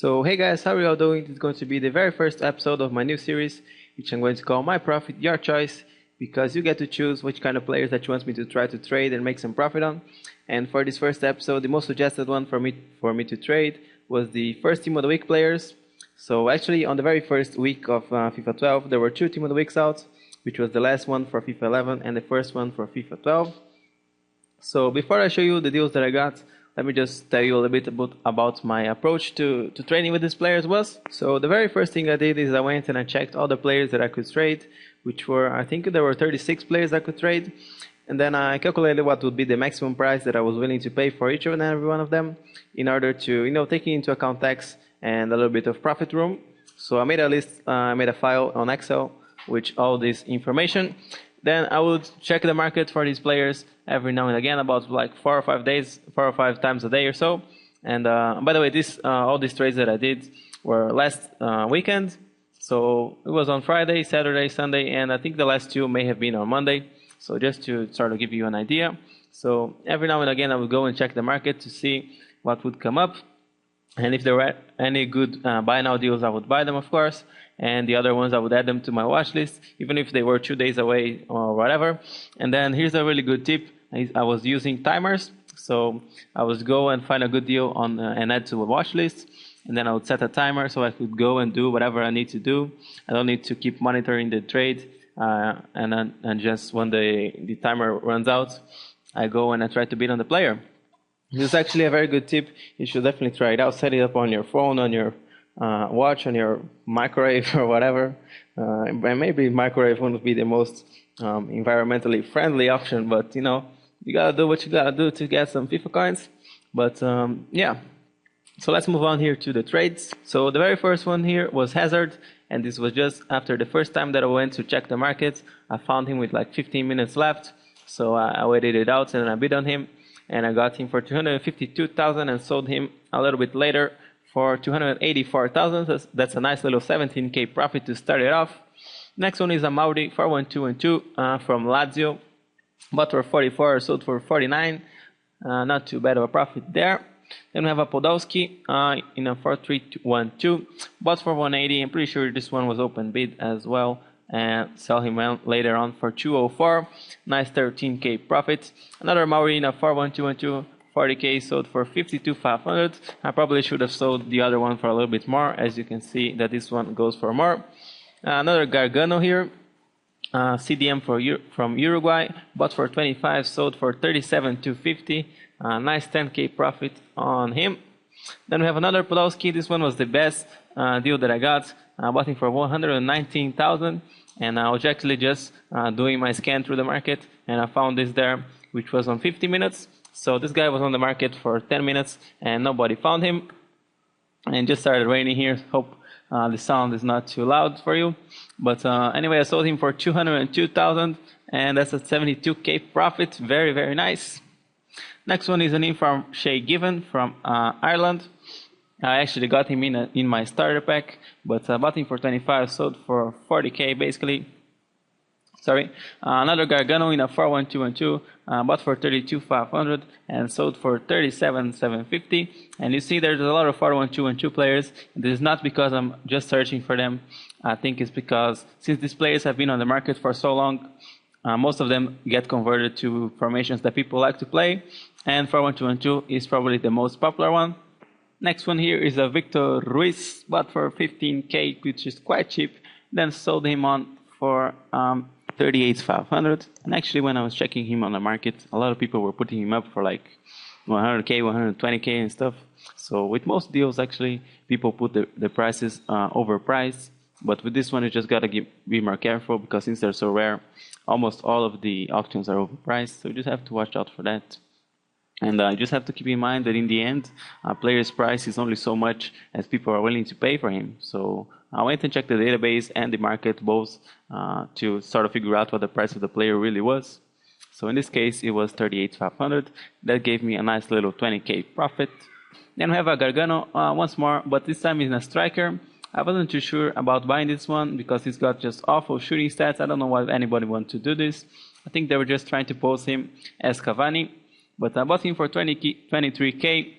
So hey guys, how are you all doing? This is going to be the very first episode of my new series, which I'm going to call My Profit, Your Choice, because you get to choose which kind of players that you want me to try to trade and make some profit on. And for this first episode, the most suggested one for me to trade was the first Team of the Week players. So actually on the very first week of FIFA 12, there were two Team of the Weeks out, which was the last one for FIFA 11 and the first one for FIFA 12. So before I show you the deals that I got, let me just tell you a little bit about my approach to trading with these players was. So the very first thing I did is I went and I checked all the players that I could trade, which were, I think there were 36 players I could trade. And then I calculated what would be the maximum price that I was willing to pay for each and every one of them in order to, taking into account tax and a little bit of profit room. So I made a list, I made a file on Excel with all this information. Then I would check the market for these players every now and again, about like 4 or 5 times a day or so. And by the way, all these trades that I did were last weekend. So it was on Friday, Saturday, Sunday, and I think the last two may have been on Monday. So just to sort of give you an idea. So every now and again, I would go and check the market to see what would come up. And if there were any good buy now deals, I would buy them, of course. And the other ones, I would add them to my watch list, even if they were 2 days away or whatever. And then here's a really good tip. I was using timers. So I would go and find a good deal on and add to a watch list. And then I would set a timer so I could go and do whatever I need to do. I don't need to keep monitoring the trade. And just when the timer runs out, I go and I try to bid on the player. This is actually a very good tip. You should definitely try it out. Set it up on your phone, on your watch, on your microwave or whatever. And maybe microwave wouldn't be the most environmentally friendly option, but you gotta do what you gotta do to get some FIFA coins. But yeah. So let's move on here to the trades. So the very first one here was Hazard, and this was just after the first time that I went to check the market. I found him with like 15 minutes left, so I waited it out and I bid on him, and I got him for 252,000 and sold him a little bit later for 284,000. That's a nice little 17k profit to start it off. Next one is a Mauri 41212 from Lazio, bought for 44, sold for 49. Not too bad of a profit there. Then we have a Podolski in a 4312, bought for 180. I'm pretty sure this one was open bid as well, and sell him later on for 204. Nice 13k profit. Another Mauri in a 41212, 40k, sold for 52,500. I probably should have sold the other one for a little bit more, as you can see that this one goes for more. Another Gargano here, CDM from Uruguay, bought for 25, sold for 37,250. Nice 10k profit on him. Then we have another Podolski. This one was the best deal that I got. I bought him for 119,000, and I was actually just doing my scan through the market, and I found this there, which was on 50 minutes. So this guy was on the market for 10 minutes, and nobody found him. And just started raining here. Hope the sound is not too loud for you. But anyway, I sold him for 202,000, and that's a 72k profit. Very, very nice. Next one is an in from Shay Given from Ireland. I actually got him in my starter pack, but I bought him for 25, sold for 40k basically. Sorry. Another Gargano in a 41212, bought for 32,500 and sold for 37,750. And you see there's a lot of 41212 players. This is not because I'm just searching for them. I think it's because since these players have been on the market for so long, most of them get converted to formations that people like to play, and 41212 is probably the most popular one. Next one here is a Victor Ruiz, bought for 15k, which is quite cheap, then sold him on for 38,500. And actually when I was checking him on the market, a lot of people were putting him up for like 100k, 120k and stuff. So with most deals, actually, people put the prices overpriced. But with this one, you just gotta be more careful, because since they're so rare, almost all of the auctions are overpriced. So you just have to watch out for that. And you just have to keep in mind that in the end, a player's price is only so much as people are willing to pay for him. So I went and checked the database and the market both to sort of figure out what the price of the player really was. So in this case, it was 38,500. That gave me a nice little 20k profit. Then we have a Gargano once more, but this time in a striker. I wasn't too sure about buying this one because he's got just awful shooting stats. I don't know why anybody wants to do this. I think they were just trying to pose him as Cavani. But I bought him for 23k.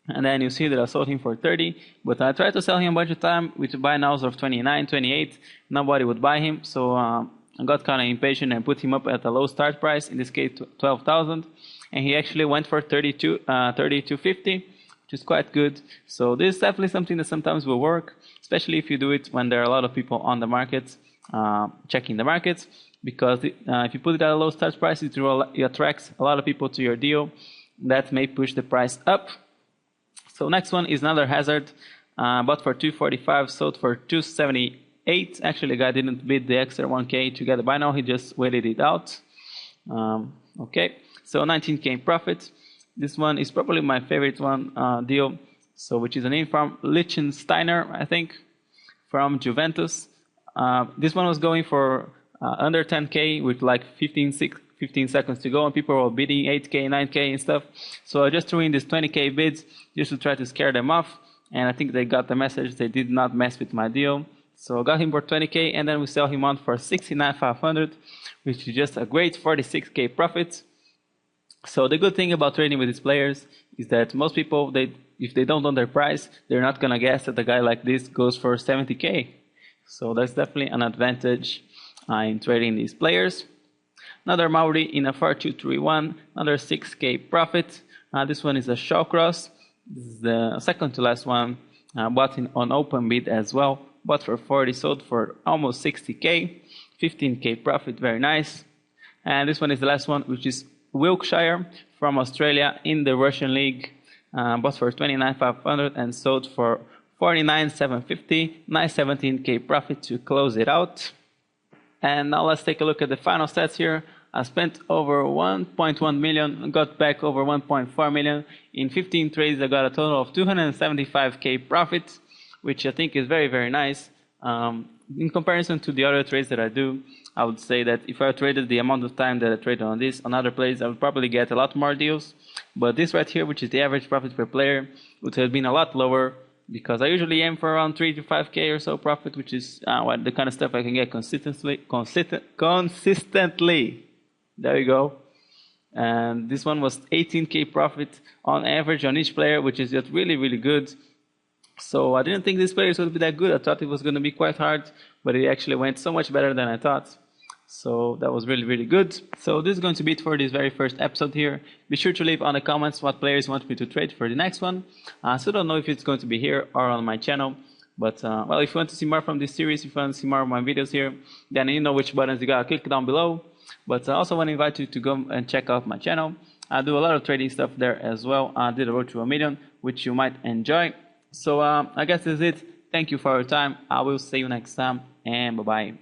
And then you see that I sold him for 30, but I tried to sell him a bunch of time with buy nows of 29, 28. Nobody would buy him, so I got kind of impatient and put him up at a low start price, in this case 12,000, and he actually went for 32.50, which is quite good. So this is definitely something that sometimes will work, especially if you do it when there are a lot of people on the market checking the markets, because if you put it at a low start price, it attracts a lot of people to your deal. That may push the price up. So next one is another hazard, bought for 245, sold for 278. Actually, the guy didn't bid the extra 1k to get the buy now, he just waited it out. Okay, so 19k profit. This one is probably my favorite one deal. So which is an in from Liechtensteiner, I think, from Juventus. This one was going for under 10k with like 15 seconds to go, and people were bidding 8k, 9k and stuff. So I just threw in these 20k bids just to try to scare them off, and I think they got the message. They did not mess with my deal. So I got him for 20k, and then we sell him on for 69,500, which is just a great 46k profit. So the good thing about trading with these players is that most people, if they don't know their price, they're not gonna guess that a guy like this goes for 70k. So that's definitely an advantage in trading these players. Another Maori in a 4-2-3-1, another 6k profit. This one is a Shawcross. This is the second to last one. Bought on open bid as well. Bought for 40, sold for almost 60k. 15k profit, very nice. And this one is the last one, which is Wiltshire from Australia in the Russian League. Bought for 29,500 and sold for 49,750. Nice 17k profit to close it out. And now let's take a look at the final stats here. I spent over 1.1 million, got back over 1.4 million. In 15 trades, I got a total of 275k profit, which I think is very, very nice. In comparison to the other trades that I do, I would say that if I traded the amount of time that I traded on this on other plays, I would probably get a lot more deals. But this right here, which is the average profit per player, would have been a lot lower, because I usually aim for around 3 to 5k or so profit, which is the kind of stuff I can get consistently. There you go. And this one was 18k profit on average on each player, which is just really, really good. So I didn't think these players would be that good. I thought it was going to be quite hard, but it actually went so much better than I thought. So that was really, really good. So this is going to be it for this very first episode here. Be sure to leave on the comments what players you want me to trade for the next one. So I don't know if it's going to be here or on my channel. But well, if you want to see more from this series, if you want to see more of my videos here, then you know which buttons you gotta click down below. But I also want to invite you to go and check out my channel. I do a lot of trading stuff there as well. I did a road to 1 million, which you might enjoy. So I guess that's it. Thank you for your time. I will see you next time, and bye-bye.